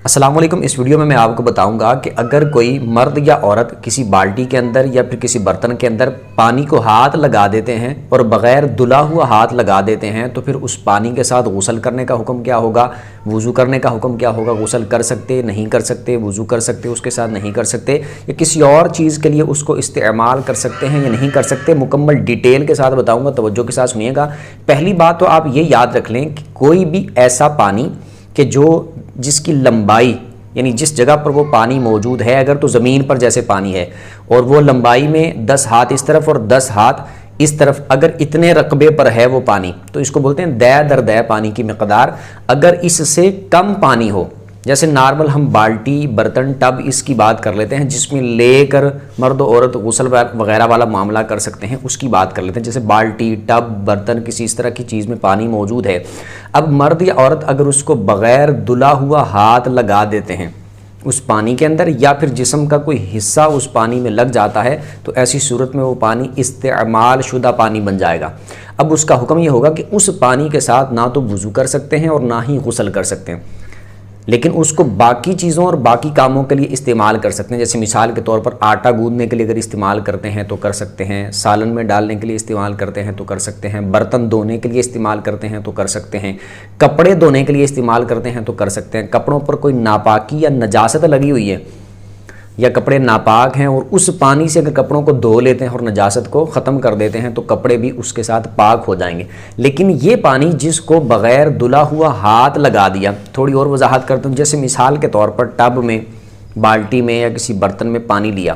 السلام علیکم۔ اس ویڈیو میں آپ کو بتاؤں گا کہ اگر کوئی مرد یا عورت کسی بالٹی کے اندر یا پھر کسی برتن کے اندر پانی کو ہاتھ لگا دیتے ہیں اور بغیر دھلا ہوا ہاتھ لگا دیتے ہیں تو پھر اس پانی کے ساتھ غسل کرنے کا حکم کیا ہوگا، وضو کرنے کا حکم کیا ہوگا، غسل کر سکتے نہیں کر سکتے، وضو کر سکتے اس کے ساتھ نہیں کر سکتے، یا کسی اور چیز کے لیے اس کو استعمال کر سکتے ہیں یا نہیں کر سکتے، مکمل ڈیٹیل کے ساتھ بتاؤں گا، توجہ کے ساتھ سنیے گا۔ پہلی بات تو آپ یہ یاد رکھ لیں کہ کوئی بھی ایسا پانی کہ جس کی لمبائی یعنی جس جگہ پر وہ پانی موجود ہے، اگر تو زمین پر جیسے پانی ہے اور وہ لمبائی میں 10 ہاتھ اس طرف اور 10 ہاتھ اس طرف، اگر اتنے رقبے پر ہے وہ پانی تو اس کو بولتے ہیں دے در دے پانی کی مقدار۔ اگر اس سے کم پانی ہو، جیسے نارمل ہم بالٹی، برتن، ٹب اس کی بات کر لیتے ہیں جس میں لے کر مرد و عورت غسل وغیرہ والا معاملہ کر سکتے ہیں، اس کی بات کر لیتے ہیں، جیسے بالٹی، ٹب، برتن، کسی اس طرح کی چیز میں پانی موجود ہے۔ اب مرد یا عورت اگر اس کو بغیر دھلا ہوا ہاتھ لگا دیتے ہیں اس پانی کے اندر، یا پھر جسم کا کوئی حصہ اس پانی میں لگ جاتا ہے، تو ایسی صورت میں وہ پانی استعمال شدہ پانی بن جائے گا۔ اب اس کا حکم یہ ہوگا کہ اس پانی کے ساتھ نہ تو وضو کر سکتے ہیں اور نہ ہی غسل کر سکتے ہیں، لیکن اس کو باقی چیزوں اور باقی کاموں کے لیے استعمال کر سکتے ہیں۔ جیسے مثال کے طور پر آٹا گوندنے کے لیے اگر استعمال کرتے ہیں تو کر سکتے ہیں، سالن میں ڈالنے کے لیے استعمال کرتے ہیں تو کر سکتے ہیں، برتن دھونے کے لیے استعمال کرتے ہیں تو کر سکتے ہیں، کپڑے دھونے کے لیے استعمال کرتے ہیں تو کر سکتے ہیں۔ کپڑوں پر کوئی ناپاکی یا نجاست لگی ہوئی ہے یا کپڑے ناپاک ہیں اور اس پانی سے اگر کپڑوں کو دھو لیتے ہیں اور نجاست کو ختم کر دیتے ہیں تو کپڑے بھی اس کے ساتھ پاک ہو جائیں گے۔ لیکن یہ پانی جس کو بغیر دھلا ہوا ہاتھ لگا دیا، تھوڑی اور وضاحت کرتا ہوں، جیسے مثال کے طور پر ٹب میں، بالٹی میں یا کسی برتن میں پانی لیا،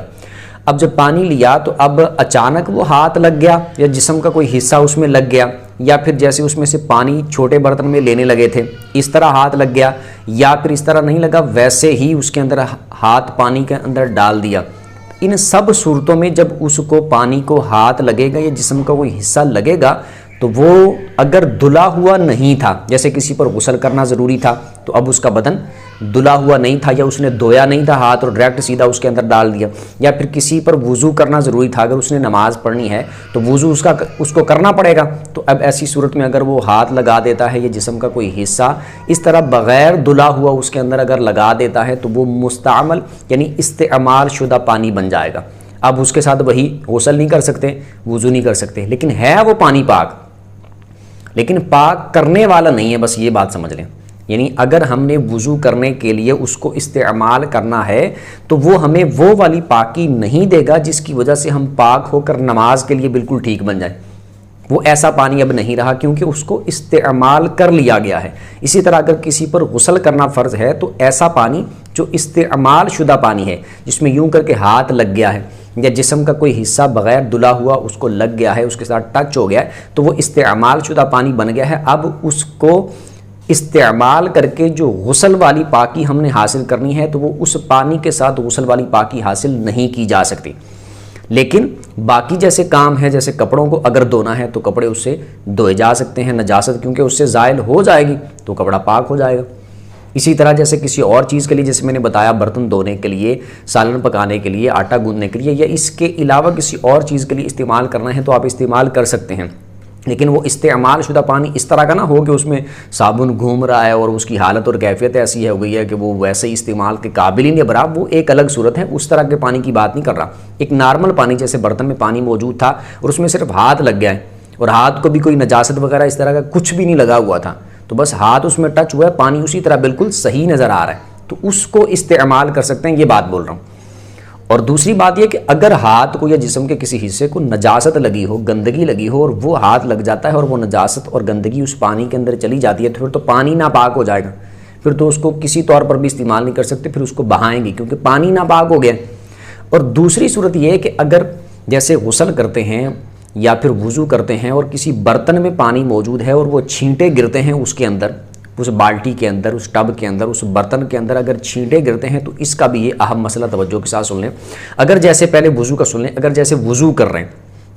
اب جب پانی لیا تو اب اچانک وہ ہاتھ لگ گیا یا جسم کا کوئی حصہ اس میں لگ گیا، یا پھر جیسے اس میں سے پانی چھوٹے برتن میں لینے لگے تھے اس طرح ہاتھ لگ گیا، یا پھر اس طرح نہیں لگا ویسے ہی اس کے اندر ہاتھ پانی کے اندر ڈال دیا۔ ان سب صورتوں میں جب اس کو پانی کو ہاتھ لگے گا یا جسم کا کوئی حصہ لگے گا تو وہ اگر دھلا ہوا نہیں تھا، جیسے کسی پر غسل کرنا ضروری تھا تو اب اس کا بدن دھلا ہوا نہیں تھا یا اس نے دھویا نہیں تھا ہاتھ اور ڈائریکٹ سیدھا اس کے اندر ڈال دیا، یا پھر کسی پر وضو کرنا ضروری تھا، اگر اس نے نماز پڑھنی ہے تو وضو اس کو کرنا پڑے گا، تو اب ایسی صورت میں اگر وہ ہاتھ لگا دیتا ہے یا جسم کا کوئی حصہ اس طرح بغیر دھلا ہوا اس کے اندر اگر لگا دیتا ہے تو وہ مستعمل یعنی استعمال شدہ پانی بن جائے گا۔ اب اس کے ساتھ وہی غسل نہیں کر سکتے، وضو نہیں کر سکتے، لیکن ہے وہ پانی پاک، لیکن پاک کرنے والا نہیں ہے، بس یہ بات سمجھ لیں۔ یعنی اگر ہم نے وضو کرنے کے لیے اس کو استعمال کرنا ہے تو وہ ہمیں وہ والی پاکی نہیں دے گا جس کی وجہ سے ہم پاک ہو کر نماز کے لیے بالکل ٹھیک بن جائیں۔ وہ ایسا پانی اب نہیں رہا کیونکہ اس کو استعمال کر لیا گیا ہے۔ اسی طرح اگر کسی پر غسل کرنا فرض ہے تو ایسا پانی جو استعمال شدہ پانی ہے، جس میں یوں کر کے ہاتھ لگ گیا ہے یا جسم کا کوئی حصہ بغیر دھلا ہوا اس کو لگ گیا ہے، اس کے ساتھ ٹچ ہو گیا ہے، تو وہ استعمال شدہ پانی بن گیا ہے۔ اب اس کو استعمال کر کے جو غسل والی پاکی ہم نے حاصل کرنی ہے تو وہ اس پانی کے ساتھ غسل والی پاکی حاصل نہیں کی جا سکتی، لیکن باقی جیسے کام ہے، جیسے کپڑوں کو اگر دھونا ہے تو کپڑے اس سے دھوئے جا سکتے ہیں، نجاست کیونکہ اس سے زائل ہو جائے گی تو کپڑا پاک ہو جائے گا۔ اسی طرح جیسے کسی اور چیز کے لیے، جیسے میں نے بتایا برتن دھونے کے لیے، سالن پکانے کے لیے، آٹا گوندنے کے لیے، یا اس کے علاوہ کسی اور چیز کے لیے استعمال کرنا ہے تو آپ استعمال کر سکتے ہیں، لیکن وہ استعمال شدہ پانی اس طرح کا نہ ہو کہ اس میں صابن گھوم رہا ہے اور اس کی حالت اور کیفیت ایسی ہو گئی ہے کہ وہ ویسے ہی استعمال کے قابل ہی نہیں برا، وہ ایک الگ صورت ہے، اس طرح کے پانی کی بات نہیں کر رہا۔ ایک نارمل پانی جیسے برتن میں پانی موجود تھا اور اس میں صرف ہاتھ لگ گیا ہے اور ہاتھ کو بھی کوئی نجاست وغیرہ اس طرح کا کچھ بھی نہیں لگا ہوا تھا، تو بس ہاتھ اس میں ٹچ ہوا ہے، پانی اسی طرح بالکل صحیح نظر آ رہا ہے، تو اس کو استعمال کر سکتے ہیں، یہ بات بول رہا ہوں۔ اور دوسری بات یہ کہ اگر ہاتھ کو یا جسم کے کسی حصے کو نجاست لگی ہو، گندگی لگی ہو اور وہ ہاتھ لگ جاتا ہے اور وہ نجاست اور گندگی اس پانی کے اندر چلی جاتی ہے تو پھر تو پانی ناپاک ہو جائے گا، پھر تو اس کو کسی طور پر بھی استعمال نہیں کر سکتے، پھر اس کو بہائیں گے کیونکہ پانی ناپاک ہو گیا۔ اور دوسری صورت یہ ہے کہ اگر جیسے غسل کرتے ہیں یا پھر وضو کرتے ہیں اور کسی برتن میں پانی موجود ہے اور وہ چھینٹے گرتے ہیں اس کے اندر، اس بالٹی کے اندر، اس ٹب کے اندر، اس برتن کے اندر اگر چھینٹے گرتے ہیں تو اس کا بھی یہ اہم مسئلہ توجہ کے ساتھ سن لیں۔ اگر جیسے پہلے وضو کا سن لیں، اگر جیسے وضو کر رہے ہیں،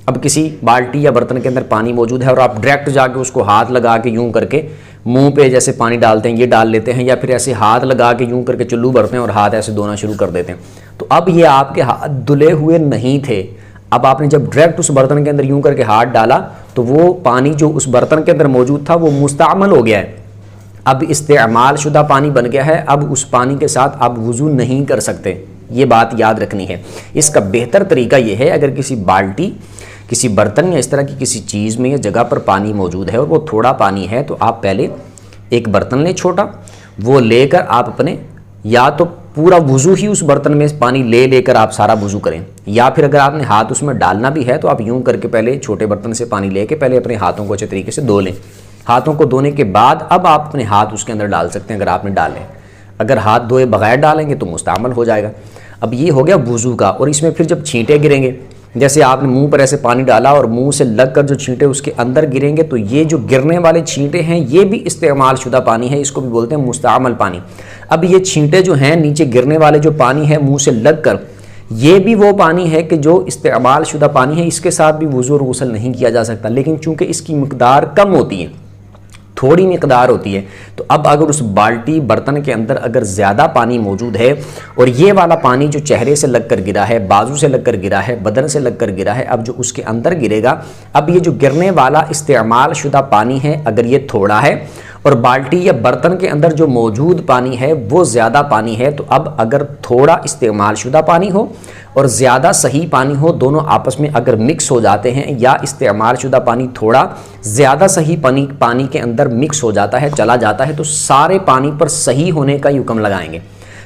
اب کسی بالٹی یا برتن کے اندر پانی موجود ہے اور آپ ڈائریکٹ جا کے اس کو ہاتھ لگا کے یوں کر کے منہ پہ جیسے پانی ڈالتے ہیں یہ ڈال لیتے ہیں، یا پھر ایسے ہاتھ لگا کے یوں کر کے چلو بھرتے ہیں اور ہاتھ ایسے دھونا شروع کر دیتے ہیں، تو اب یہ آپ کے ہاتھ دھلے ہوئے نہیں تھے، اب آپ نے جب ڈائریکٹ اس برتن کے اندر یوں کر کے ہاتھ ڈالا تو وہ پانی جو اس برتن کے اندر موجود تھا وہ مستعمل ہو گیا ہے، اب استعمال شدہ پانی بن گیا ہے، اب اس پانی کے ساتھ آپ وضو نہیں کر سکتے، یہ بات یاد رکھنی ہے۔ اس کا بہتر طریقہ یہ ہے، اگر کسی بالٹی، کسی برتن یا اس طرح کی کسی چیز میں یا جگہ پر پانی موجود ہے اور وہ تھوڑا پانی ہے، تو آپ پہلے ایک برتن لیں چھوٹا، وہ لے کر آپ اپنے یا تو پورا وضو ہی اس برتن میں پانی لے کر آپ سارا وضو کریں، یا پھر اگر آپ نے ہاتھ اس میں ڈالنا بھی ہے تو آپ یوں کر کے پہلے چھوٹے برتن سے پانی لے کے پہلے اپنے ہاتھوں کو اچھے طریقے سے دھو لیں۔ ہاتھوں کو دھونے کے بعد اب آپ اپنے ہاتھ اس کے اندر ڈال سکتے ہیں اگر آپ نے ڈالے، اگر ہاتھ دھوئے بغیر ڈالیں گے تو مستعمل ہو جائے گا۔ اب یہ ہو گیا وضو کا، اور اس میں پھر جب چھینٹے گریں گے، جیسے آپ نے منہ پر ایسے پانی ڈالا اور منہ سے لگ کر جو چھینٹے اس کے اندر گریں گے، تو یہ جو گرنے والے چھینٹے ہیں یہ بھی استعمال شدہ پانی ہے، اس کو بھی بولتے ہیں مستعمل پانی۔ اب یہ چھینٹے جو ہیں نیچے گرنے والے جو پانی ہے منہ سے لگ کر، یہ بھی وہ پانی ہے کہ جو استعمال شدہ پانی ہے، اس کے ساتھ بھی وضو اور غسل نہیں کیا جا سکتا، لیکن چونکہ اس کی مقدار کم ہوتی ہے، تھوڑی مقدار ہوتی ہے، تو اب اگر اس بالٹی برتن کے اندر اگر زیادہ پانی موجود ہے اور یہ والا پانی جو چہرے سے لگ کر گرا ہے، بازو سے لگ کر گرا ہے، بدن سے لگ کر گرا ہے، اب جو اس کے اندر گرے گا، اب یہ جو گرنے والا استعمال شدہ پانی ہے اگر یہ تھوڑا ہے اور بالٹی یا برتن کے اندر جو موجود پانی ہے وہ زیادہ پانی ہے، تو اب اگر تھوڑا استعمال شدہ پانی ہو اور زیادہ صحیح پانی ہو، دونوں آپس میں اگر مکس ہو جاتے ہیں، یا استعمال شدہ پانی تھوڑا زیادہ صحیح پانی کے اندر مکس ہو جاتا ہے، چلا جاتا ہے، تو سارے پانی پر صحیح ہونے کا حکم لگائیں گے۔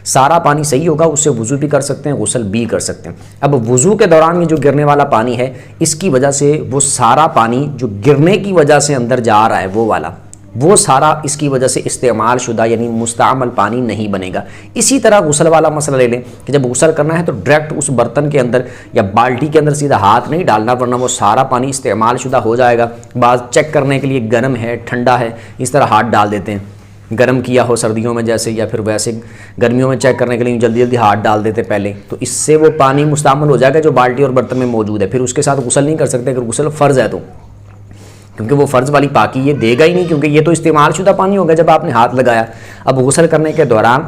سارا پانی صحیح ہوگا، اس سے وضو بھی کر سکتے ہیں، غسل بھی کر سکتے ہیں۔ اب وضو کے دوران یہ جو گرنے والا پانی ہے، اس کی وجہ سے وہ سارا پانی جو گرنے کی وجہ سے اندر جا رہا ہے وہ سارا اس کی وجہ سے استعمال شدہ یعنی مستعمل پانی نہیں بنے گا۔ اسی طرح غسل والا مسئلہ لے لیں کہ جب غسل کرنا ہے تو ڈائریکٹ اس برتن کے اندر یا بالٹی کے اندر سیدھا ہاتھ نہیں ڈالنا، ورنہ وہ سارا پانی استعمال شدہ ہو جائے گا۔ بعض چیک کرنے کے لیے گرم ہے ٹھنڈا ہے اس طرح ہاتھ ڈال دیتے ہیں، گرم کیا ہو سردیوں میں جیسے، یا پھر ویسے گرمیوں میں چیک کرنے کے لیے جلدی جلدی ہاتھ ڈال دیتے پہلے، تو اس سے وہ پانی مستعمل ہو جائے گا جو بالٹی اور برتن میں موجود ہے، پھر اس کے ساتھ غسل نہیں کر سکتے اگر غسل فرض ہے تو، کیونکہ وہ فرض والی پاکی یہ دے گا ہی نہیں، کیونکہ یہ تو استعمال شدہ پانی ہوگا جب آپ نے ہاتھ لگایا۔ اب غسل کرنے کے دوران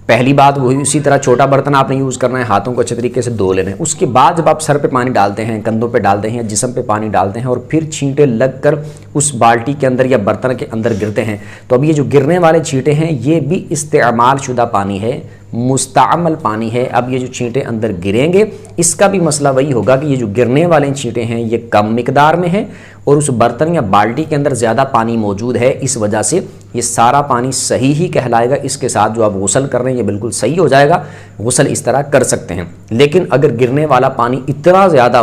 پہلی بات وہی اسی طرح چھوٹا برتن آپ نے یوز کرنا ہے، ہاتھوں کو اچھے طریقے سے دھو لینا ہے۔ اس کے بعد جب آپ سر پہ پانی ڈالتے ہیں، کندھوں پہ ڈالتے ہیں، جسم پہ پانی ڈالتے ہیں اور پھر چھینٹے لگ کر اس بالٹی کے اندر یا برتن کے اندر گرتے ہیں، تو اب یہ جو گرنے والے چھینٹے ہیں یہ بھی استعمال شدہ پانی ہے، مستعمل پانی ہے۔ اب یہ جو چھینٹے اندر گریں گے اس کا بھی مسئلہ وہی ہوگا کہ یہ جو گرنے والے چھینٹے ہیں یہ کم مقدار میں ہیں اور اس برتن یا بالٹی کے اندر زیادہ پانی موجود ہے، اس وجہ سے یہ سارا پانی صحیح ہی کہلائے گا۔ اس کے ساتھ جو آپ غسل کر رہے ہیں یہ بالکل صحیح ہو جائے گا، غسل اس طرح کر سکتے ہیں۔ لیکن اگر گرنے والا پانی اتنا زیادہ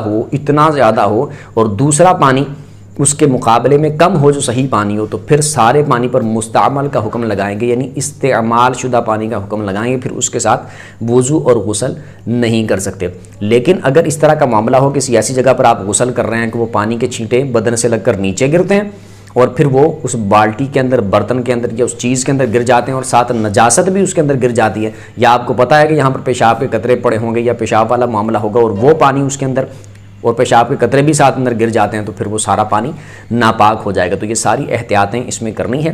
ہو اور دوسرا پانی اس کے مقابلے میں کم ہو جو صحیح پانی ہو، تو پھر سارے پانی پر مستعمل کا حکم لگائیں گے، یعنی استعمال شدہ پانی کا حکم لگائیں گے، پھر اس کے ساتھ وضو اور غسل نہیں کر سکتے۔ لیکن اگر اس طرح کا معاملہ ہو کسی ایسی جگہ پر آپ غسل کر رہے ہیں کہ وہ پانی کے چھینٹے بدن سے لگ کر نیچے گرتے ہیں اور پھر وہ اس بالٹی کے اندر، برتن کے اندر یا اس چیز کے اندر گر جاتے ہیں اور ساتھ نجاست بھی اس کے اندر گر جاتی ہے، یا آپ کو پتہ ہے کہ یہاں پر پیشاب کے قطرے پڑے ہوں گے یا پیشاب والا معاملہ ہوگا اور وہ پانی اس کے اندر اور پیشاب کے قطرے بھی ساتھ اندر گر جاتے ہیں، تو پھر وہ سارا پانی ناپاک ہو جائے گا۔ تو یہ ساری احتیاطیں اس میں کرنی ہے۔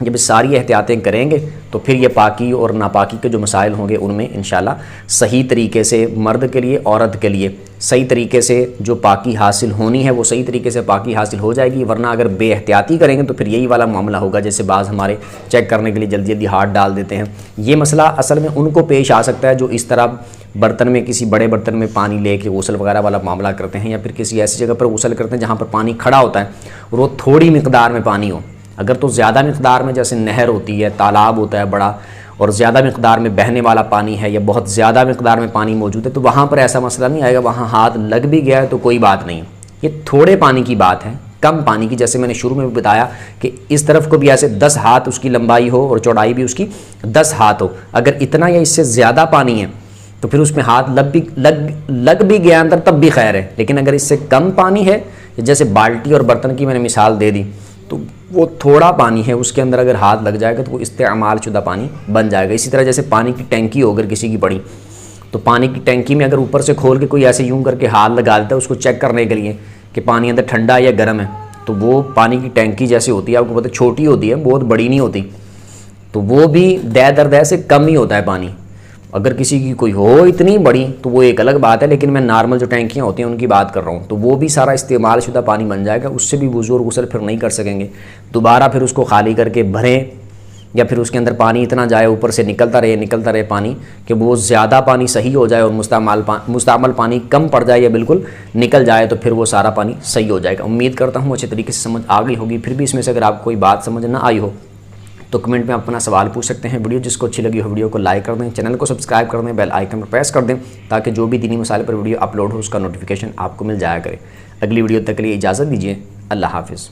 جب ساری احتیاطیں کریں گے تو پھر یہ پاکی اور ناپاکی کے جو مسائل ہوں گے ان میں انشاءاللہ صحیح طریقے سے مرد کے لیے، عورت کے لیے صحیح طریقے سے جو پاکی حاصل ہونی ہے وہ صحیح طریقے سے پاکی حاصل ہو جائے گی۔ ورنہ اگر بے احتیاطی کریں گے تو پھر یہی والا معاملہ ہوگا جیسے بعض ہمارے چیک کرنے کے لیے جلدی جلدی ہاتھ ڈال دیتے ہیں۔ یہ مسئلہ اصل میں ان کو پیش آ سکتا ہے جو اس طرح برتن میں، کسی بڑے برتن میں پانی لے کے غسل وغیرہ والا معاملہ کرتے ہیں، یا پھر کسی ایسی جگہ پر غسل کرتے ہیں جہاں پر پانی کھڑا ہوتا ہے اور وہ تھوڑی مقدار میں پانی ہو۔ اگر تو زیادہ مقدار میں جیسے نہر ہوتی ہے، تالاب ہوتا ہے بڑا اور زیادہ مقدار میں بہنے والا پانی ہے یا بہت زیادہ مقدار میں پانی موجود ہے، تو وہاں پر ایسا مسئلہ نہیں آئے گا، وہاں ہاتھ لگ بھی گیا ہے تو کوئی بات نہیں۔ یہ تھوڑے پانی کی بات ہے، کم پانی کی، جیسے میں نے شروع میں بھی بتایا کہ اس طرف کو بھی ایسے 10 ہاتھ اس کی لمبائی ہو اور چوڑائی بھی اس کی 10 ہاتھ ہو، اگر اتنا یا اس سے زیادہ پانی ہے تو پھر اس میں ہاتھ لگ بھی گیا اندر تب بھی خیر ہے۔ لیکن اگر اس سے کم پانی ہے، جیسے بالٹی اور برتن کی میں نے مثال دے دی، تو وہ تھوڑا پانی ہے، اس کے اندر اگر ہاتھ لگ جائے گا تو وہ استعمال شدہ پانی بن جائے گا۔ اسی طرح جیسے پانی کی ٹینکی ہو اگر کسی کی پڑی، تو پانی کی ٹینکی میں اگر اوپر سے کھول کے کوئی ایسے یوں کر کے ہاتھ لگا دیتا ہے اس کو چیک کرنے کے لیے کہ پانی اندر ٹھنڈا یا گرم ہے، تو وہ پانی کی ٹینکی جیسے ہوتی ہے، آپ کو پتہ چھوٹی ہوتی ہے، بہت بڑی نہیں ہوتی، تو وہ بھی دے در دے سے کم ہی ہوتا ہے پانی۔ اگر کسی کی کوئی ہو اتنی بڑی تو وہ ایک الگ بات ہے، لیکن میں نارمل جو ٹینکیاں ہوتی ہیں ان کی بات کر رہا ہوں، تو وہ بھی سارا استعمال شدہ پانی بن جائے گا، اس سے بھی وضو اور غسل پھر نہیں کر سکیں گے۔ دوبارہ پھر اس کو خالی کر کے بھریں یا پھر اس کے اندر پانی اتنا جائے اوپر سے نکلتا رہے پانی کہ وہ زیادہ پانی صحیح ہو جائے اور مستعمل پانی کم پڑ جائے یا بالکل نکل جائے تو پھر وہ سارا پانی صحیح ہو جائے گا۔ امید کرتا ہوں اچھے طریقے سے سمجھ آ گئی ہوگی۔ پھر بھی اس میں سے اگر آپ کو کوئی بات سمجھ نہ آئی ہو تو کمنٹ میں اپنا سوال پوچھ سکتے ہیں۔ ویڈیو جس کو اچھی لگی ہو ویڈیو کو لائک کر دیں، چینل کو سبسکرائب کر دیں، بیل آئیکن پر پریس کر دیں تاکہ جو بھی دینی مسائل پر ویڈیو اپلوڈ ہو اس کا نوٹیفیکیشن آپ کو مل جایا کرے۔ اگلی ویڈیو تک کے لیے اجازت دیجیے، اللہ حافظ۔